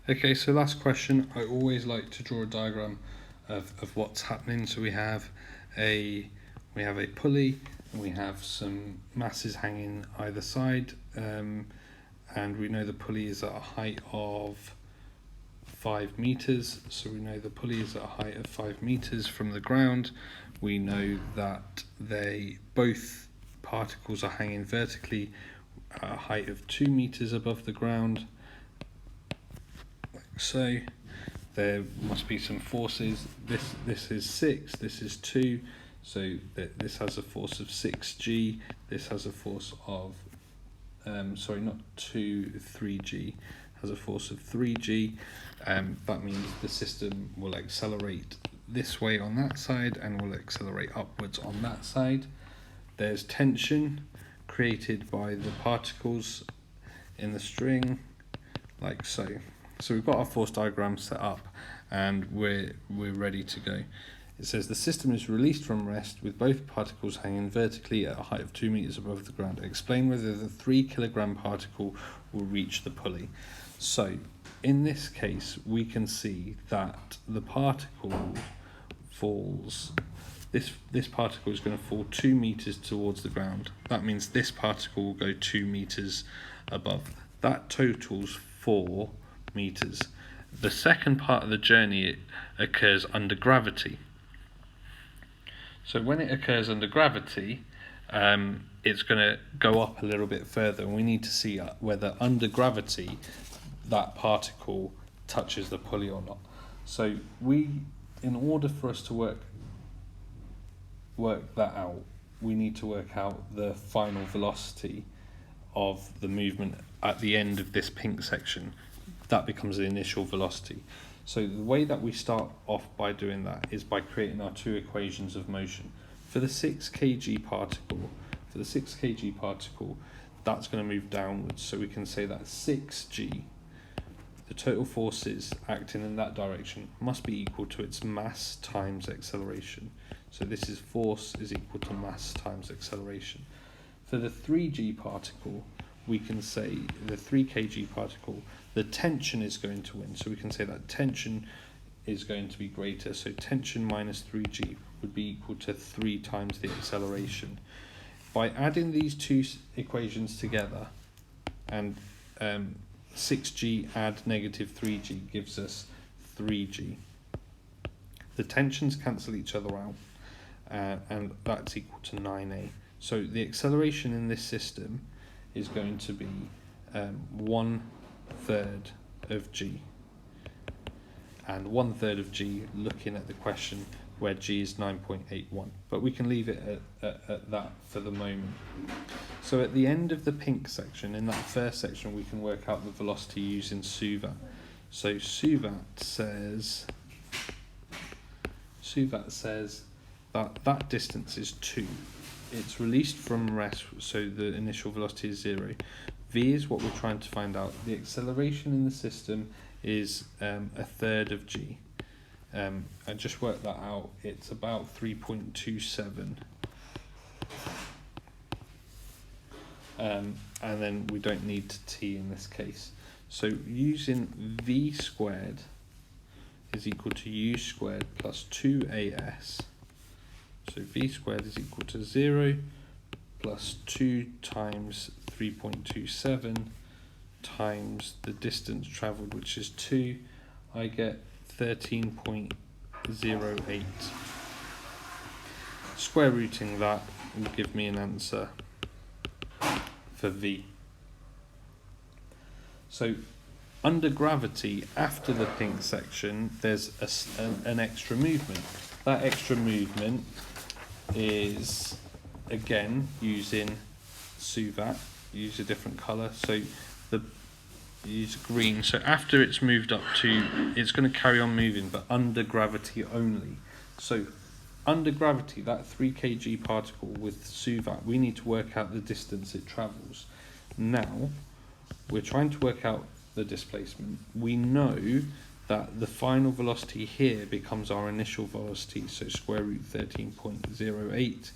Okay, so last question. I always like to draw a diagram of what's happening. So we have a pulley, and we have some masses hanging either side, and we know the pulley is at a height of 5 meters. So we know the pulley is at a height of 5 meters from the ground. We know that both particles are hanging vertically at a height of 2 meters above the ground. So there must be some forces. This is 6, this is 2, so this has a force of 6g, this has a force of sorry, not 3g, has a force of 3g. That means the system will accelerate this way on that side and will accelerate upwards on that side. There's tension created by the particles in the string, like so. So we've got our force diagram set up and we're ready to go. It says the system is released from rest with both particles hanging vertically at a height of 2 meters above the ground. Explain whether the 3 kilogram particle will reach the pulley. So in this case, we can see that the particle falls, this particle is going to fall 2 meters towards the ground. That means this particle will go 2 meters above. That totals 4 meters. The second part of the journey occurs under gravity. So when it occurs under gravity, it's going to go up a little bit further, and we need to see whether under gravity that particle touches the pulley or not. So in order for us to work that out, we need to work out the final velocity of the movement at the end of this pink section. That becomes the initial velocity. So the way that we start off by doing that is by creating our 2 equations of motion. For the 6 kg particle, that's going to move downwards. So we can say that 6g, the total forces acting in that direction, must be equal to its mass times acceleration. So this is force is equal to mass times acceleration. For the 3g particle, we can say the 3 kg particle, the tension is going to win. So we can say that tension is going to be greater. So tension minus 3g would be equal to 3 times the acceleration. By adding these 2 equations together, and 6g add negative 3g gives us 3g. The tensions cancel each other out, and that's equal to 9a. So the acceleration in this system is going to be 1/3 of g, and 1/3 of g, looking at the question where g is 9.81, but we can leave it at that for the moment. So at the end of the pink section, in that first section, we can work out the velocity using SUVAT. So SUVAT says that distance is 2. It's released from rest, so the initial velocity is 0. V is what we're trying to find out. The acceleration in the system is 1/3 of g. I just worked that out. It's about 3.27. And then we don't need t in this case. So using v squared is equal to u squared plus 2as. So v squared is equal to 0 plus 2 times 3.27 times the distance travelled, which is 2. I get 13.08. Square rooting that will give me an answer for v. So under gravity, after the pink section, there's an extra movement. That extra movement is, again, using SUVAT. Use a different colour. So use green. So after it's moved up to, it's going to carry on moving, but under gravity only. So under gravity, that 3 kg particle with SUVAT, we need to work out the distance it travels. Now, we're trying to work out the displacement. We know that the final velocity here becomes our initial velocity, so square root 13.08.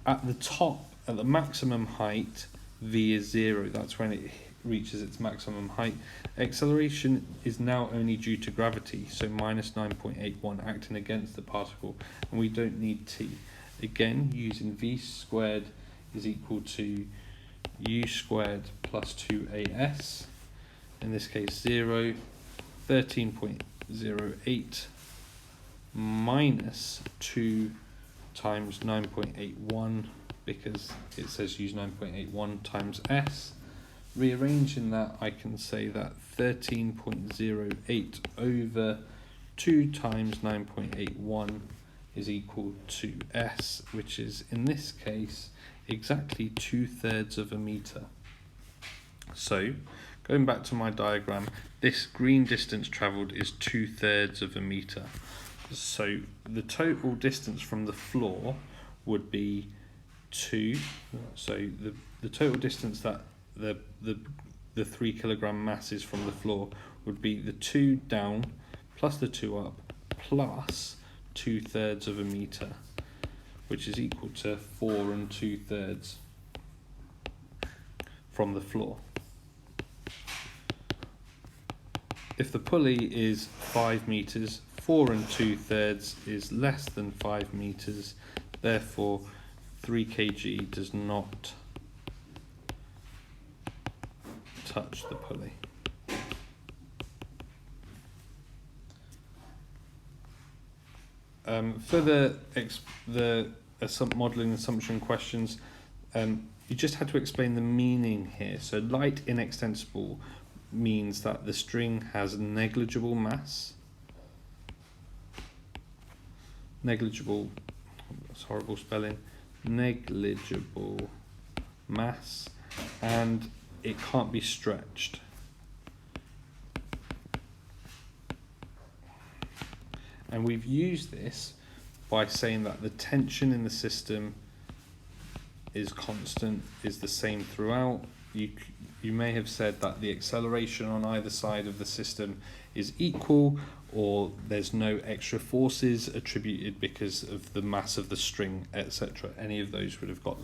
At the top, at the maximum height, v is 0, that's when it reaches its maximum height. Acceleration is now only due to gravity, so minus 9.81 acting against the particle, and we don't need t. Again, using v squared is equal to u squared plus 2as, in this case 0, 13.08 minus 2 times 9.81, because it says use 9.81 times s. Rearranging that, I can say that 13.08 over 2 times 9.81 is equal to s, which is in this case exactly 2/3 of a meter. So going back to my diagram, this green distance travelled is 2/3 of a meter. So the total distance from the floor would be 2. So the total distance that the 3 kilogram mass is from the floor would be the 2 down plus the 2 up plus 2/3 of a meter, which is equal to 4 2/3 from the floor. If the pulley is 5 meters, 4 2/3 is less than 5 meters, therefore 3 kg does not touch the pulley. For the modelling assumption questions, you just had to explain the meaning here. So light inextensible means that the string has negligible mass. Negligible, that's horrible spelling. Negligible mass, and it can't be stretched. And we've used this by saying that the tension in the system is constant, is the same throughout. You may have said that the acceleration on either side of the system is equal, or there's no extra forces attributed because of the mass of the string, etc. Any of those would have got